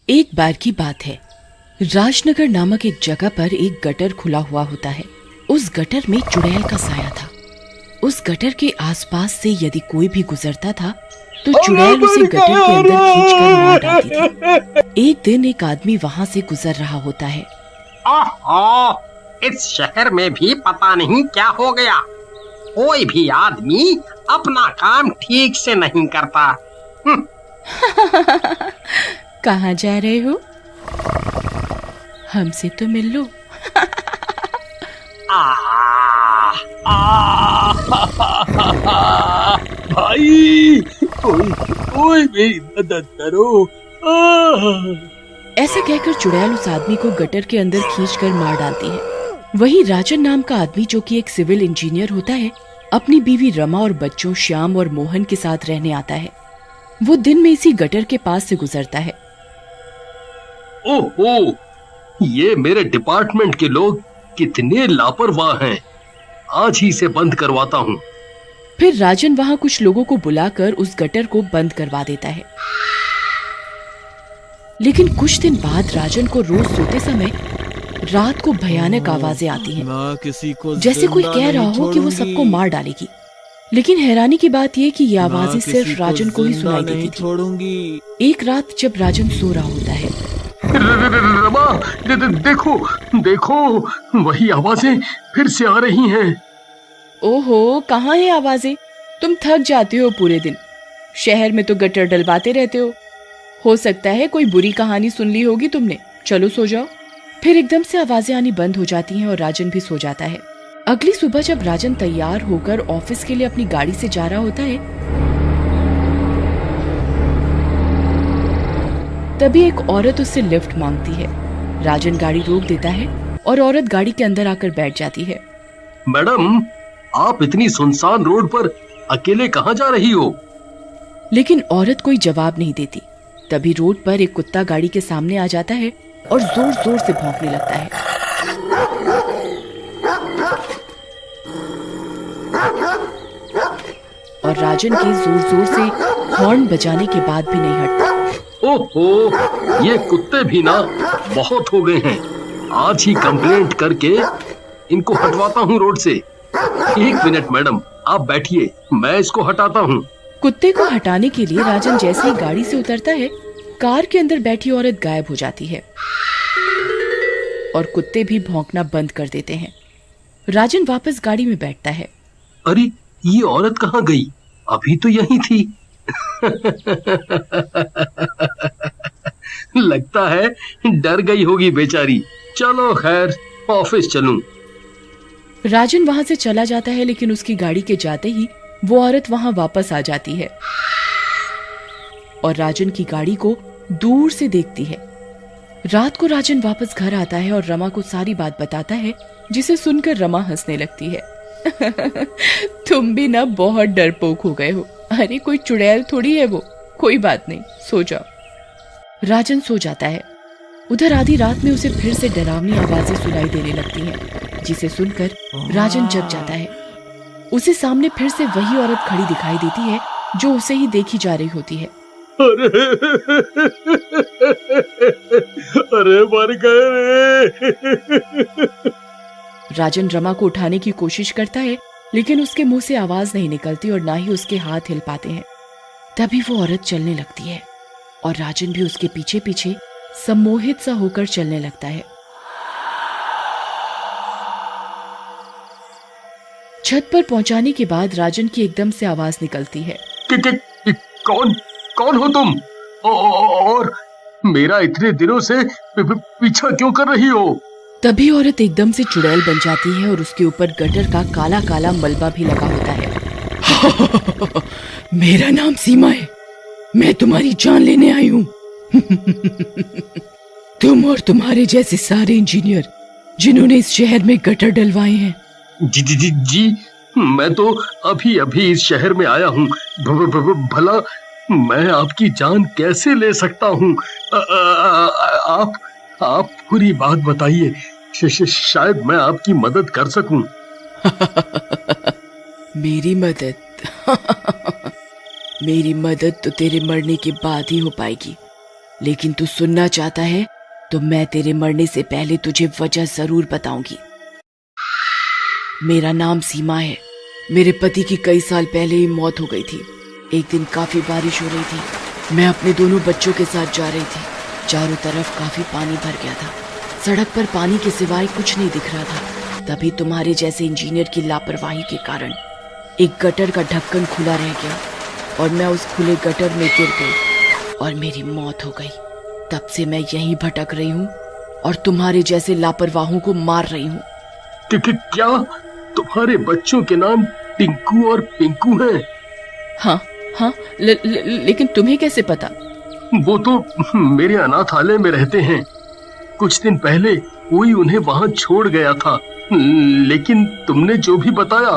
एक बार की बात है। राजनगर नामक एक जगह पर एक गटर खुला हुआ होता है। उस गटर में चुड़ैल का साया था। उस गटर के आसपास से यदि कोई भी गुजरता था तो चुड़ैल उसे गटर के अंदर खींचकर मार डालती थी। एक दिन एक आदमी वहाँ से गुजर रहा होता है। ओहो, इस शहर में भी पता नहीं क्या हो गया। कोई भी आदमी अपना काम ठीक से नहीं करता। कहाँ जा रहे हो? हमसे तो मिल लो। भाई, कोई मेरी मदद करो। ऐसा कहकर चुड़ैल उस आदमी को गटर के अंदर खींचकर मार डालती है। वही राजन नाम का आदमी, जो कि एक सिविल इंजीनियर होता है, अपनी बीवी रमा और बच्चों श्याम और मोहन के साथ रहने आता है। वो दिन में इसी गटर के पास से गुजरता है। ओहो, ये मेरे डिपार्टमेंट के लोग कितने लापरवाह हैं। आज ही से बंद करवाता हूँ। फिर राजन वहाँ कुछ लोगों को बुलाकर उस गटर को बंद करवा देता है। लेकिन कुछ दिन बाद राजन को रोज सोते समय रात को भयानक आवाजें आती हैं, जैसे कोई कह रहा हो कि वो सबको मार डालेगी। लेकिन हैरानी की बात यह कि ये आवाजें सिर्फ राजन को ही सुनाई देती थी। एक रात जब राजन सो रहा होता है, रमा, देखो देखो, वही आवाजें फिर से आ रही हैं। ओहो, कहाँ है आवाजें? तुम थक जाते हो पूरे दिन। शहर में तो गटर डलवाते रहते हो सकता है कोई बुरी कहानी सुन ली होगी तुमने। चलो सो जाओ। फिर एकदम से आवाजें आनी बंद हो जाती हैं और राजन भी सो जाता है। अगली सुबह जब राजन तैयार होकर ऑफिस के लिए अपनी गाड़ी से जा रहा होता है, तभी एक औरत उससे लिफ्ट मांगती है। राजन गाड़ी रोक देता है और औरत गाड़ी के अंदर आकर बैठ जाती है। मैडम, आप इतनी सुनसान रोड पर अकेले कहाँ जा रही हो? लेकिन औरत कोई जवाब नहीं देती। तभी रोड पर एक कुत्ता गाड़ी के सामने आ जाता है और जोर जोर से भौंकने लगता है। और राजन के जोर जोर से हॉर्न बजाने के बाद भी नहीं हटता। ओहो, ये कुत्ते भी ना बहुत हो गए हैं। आज ही कंप्लेंट करके इनको हटवाता हूँ रोड से। एक मिनट मैडम, आप बैठिए, मैं इसको हटाता हूँ। कुत्ते को हटाने के लिए राजन जैसे ही गाड़ी से उतरता है, कार के अंदर बैठी औरत गायब हो जाती है और कुत्ते भी भौंकना बंद कर देते हैं। राजन वापस गाड़ी में बैठता है। अरे, ये औरत कहाँ गई? अभी तो यहीं थी। लगता है डर गई होगी बेचारी। चलो खैर, ऑफिस चलूं। राजन वहां से चला जाता है, लेकिन उसकी गाड़ी के जाते ही वो औरत वहां वापस आ जाती है और राजन की गाड़ी को दूर से देखती है। रात को राजन वापस घर आता है और रमा को सारी बात बताता है, जिसे सुनकर रमा हंसने लगती है। तुम भी ना बहुत डरपोक हो गए हो। अरे कोई चुड़ैल थोड़ी है वो। कोई बात नहीं, सो जाओ। राजन सो जाता है। उधर आधी रात में उसे फिर से डरावनी आवाजें सुनाई देने लगती हैं, जिसे सुनकर राजन जग जाता है। उसे सामने फिर से वही औरत खड़ी दिखाई देती है, जो उसे ही देखी जा रही होती है। अरे मर गए रे। राजन रमा को उठाने की कोशिश करता है, लेकिन उसके मुंह से आवाज नहीं निकलती और ना ही उसके हाथ हिल पाते हैं। तभी वो औरत चलने लगती है और राजन भी उसके पीछे पीछे सम्मोहित सा होकर चलने लगता है। छत पर पहुंचाने के बाद राजन की एकदम से आवाज निकलती है। कौन हो तुम? और मेरा इतने दिनों से पीछा क्यों कर रही हो? तभी औरत एकदम से चुड़ैल बन जाती है और उसके ऊपर गटर का काला काला मलबा भी लगा होता है। मेरा नाम सीमा है। मैं तुम्हारी जान लेने आई हूँ। तुम और तुम्हारे जैसे सारे इंजीनियर जिन्होंने इस शहर में गटर डलवाए हैं। जी, मैं तो अभी अभी इस शहर में आया हूँ। भला मैं आपकी जान कैसे ले सकता हूँ? आप पूरी बात बताइए, शायद मैं आपकी मदद कर सकूं। मेरी मदद? मेरी मदद तो तेरे मरने के बाद ही हो पाएगी। लेकिन तू सुनना चाहता है तो मैं तेरे मरने से पहले तुझे वजह जरूर बताऊंगी। मेरा नाम सीमा है। मेरे पति की कई साल पहले ही मौत हो गई थी। एक दिन काफी बारिश हो रही थी। मैं अपने दोनों बच्चों के साथ जा रही थी। चारों तरफ काफी पानी भर गया था। सड़क पर पानी के सिवाय कुछ नहीं दिख रहा था। तभी तुम्हारे जैसे इंजीनियर की लापरवाही के कारण एक गटर का ढक्कन खुला रह गया और मैं उस खुले गटर में गिर गई और मेरी मौत हो गई। तब से मैं यहीं भटक रही हूँ और तुम्हारे जैसे लापरवाहों को मार रही हूँ। क्या तुम्हारे बच्चों के नाम टिंकू और पिंकू हैं? हाँ हाँ, लेकिन तुम्हें कैसे पता? वो तो मेरे अनाथालय में रहते हैं। कुछ दिन पहले कोई उन्हें वहां छोड़ गया था, लेकिन तुमने जो भी बताया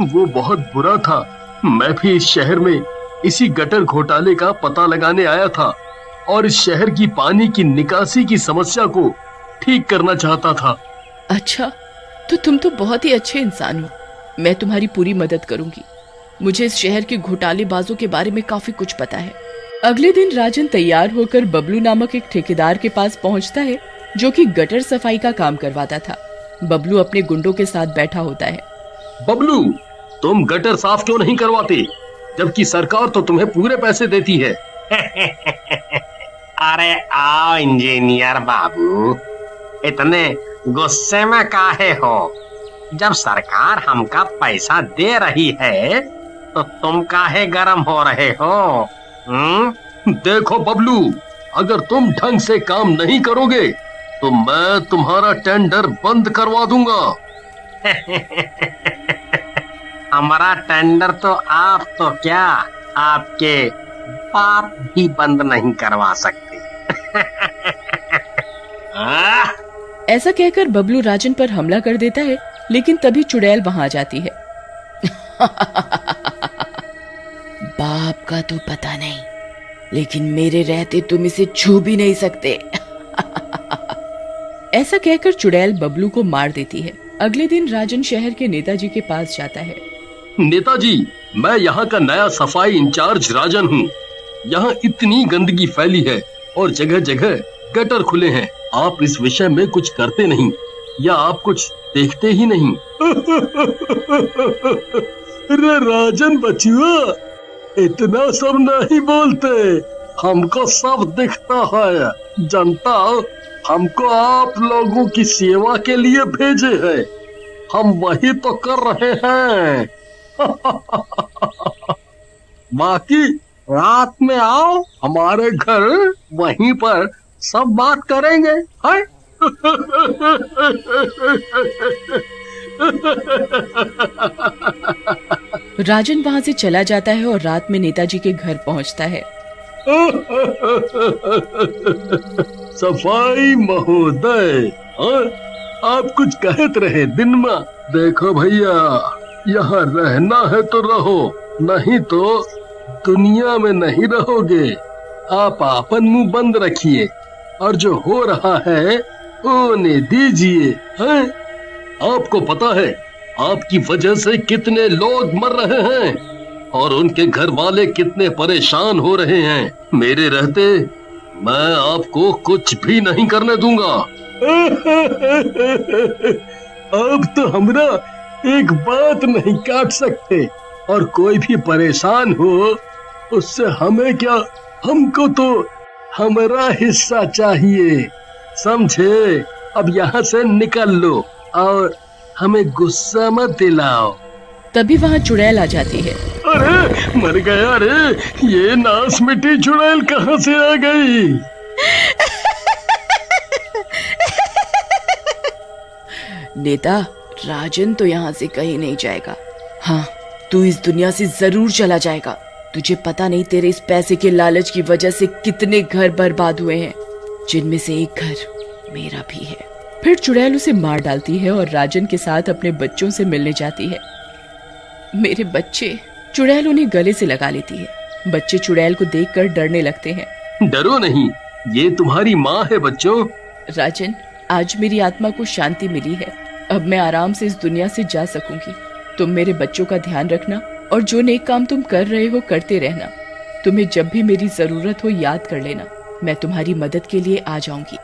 वो बहुत बुरा था। मैं भी इस शहर में इसी गटर घोटाले का पता लगाने आया था और इस शहर की पानी की निकासी की समस्या को ठीक करना चाहता था। अच्छा, तो तुम तो बहुत ही अच्छे इंसान हो। मैं तुम्हारी पूरी मदद करूंगी। मुझे इस शहर के घोटालेबाजों के बारे में काफी कुछ पता है। अगले दिन राजन तैयार होकर बबलू नामक एक ठेकेदार के पास पहुंचता है जो कि गटर सफाई का काम करवाता था। बबलू अपने गुंडों के साथ बैठा होता है। बबलू, तुम गटर साफ क्यों नहीं करवाते, जबकि सरकार तो तुम्हें पूरे पैसे देती है? अरे आओ इंजीनियर बाबू, इतने गुस्से में काहे हो? जब सरकार हमका पैसा दे रही है तो तुम काहे गरम हो रहे हो? देखो बबलू, अगर तुम ढंग से काम नहीं करोगे तो मैं तुम्हारा टेंडर बंद करवा दूंगा। हमारा टेंडर तो आप तो क्या, आपके बाप भी बंद नहीं करवा सकते। ऐसा कहकर बबलू राजन पर हमला कर देता है, लेकिन तभी चुड़ैल वहां आ जाती है। बाप का तो पता नहीं, लेकिन मेरे रहते तुम इसे छू भी नहीं सकते। ऐसा कहकर चुड़ैल बबलू को मार देती है। अगले दिन राजन शहर के नेताजी के पास जाता है। नेताजी, मैं यहाँ का नया सफाई इंचार्ज राजन हूँ। यहाँ इतनी गंदगी फैली है और जगह जगह गटर खुले हैं। आप इस विषय में कुछ करते नहीं या आप कुछ देखते ही नहीं? अरे राजन बचुआ, इतना सब नहीं बोलते, हमको सब दिखता है। जनता हमको आप लोगों की सेवा के लिए भेजे है, हम वही तो कर रहे हैं। बाकी रात में आओ हमारे घर, वहीं पर सब बात करेंगे, है? राजन वहां से चला जाता है और रात में नेताजी के घर पहुंचता है। सफाई महोदय, आप कुछ कहते रहे दिन में। देखो भैया, यहाँ रहना है तो रहो, नहीं तो दुनिया में नहीं रहोगे। आप अपन मुंह बंद रखिए और जो हो रहा है होने दीजिए। आपको पता है आपकी वजह से कितने लोग मर रहे हैं और उनके घर वाले कितने परेशान हो रहे हैं। मेरे रहते मैं आपको कुछ भी नहीं करने दूंगा। आप तो हमरा एक बात नहीं काट सकते और कोई भी परेशान हो उससे हमें क्या, हमको तो हमारा हिस्सा चाहिए, समझे? अब यहाँ से निकल लो और हमें गुस्सा मत दिलाओ। तभी वहाँ चुड़ैल आ जाती है। अरे मर गया रे, ये नास मिट्टी चुड़ैल कहाँ से आ गई? नेता, राजन तो यहाँ से कहीं नहीं जाएगा। हाँ, तू इस दुनिया से जरूर चला जाएगा। तुझे पता नहीं तेरे इस पैसे के लालच की वजह से कितने घर बर्बाद हुए हैं, जिनमें से एक घर मेरा भी है। फिर चुड़ैल उसे मार डालती है और राजन के साथ अपने बच्चों से मिलने जाती है। मेरे बच्चे, चुड़ैल उन्हें गले से लगा लेती है। बच्चे चुड़ैल को देखकर डरने लगते हैं। डरो नहीं, ये तुम्हारी माँ है बच्चों। राजन, आज मेरी आत्मा को शांति मिली है। अब मैं आराम से इस दुनिया से जा सकूंगी। तुम मेरे बच्चों का ध्यान रखना और जो नेक काम तुम कर रहे हो करते रहना। तुम्हें जब भी मेरी जरूरत हो याद कर लेना। मैं तुम्हारी मदद के लिए आ जाऊंगी।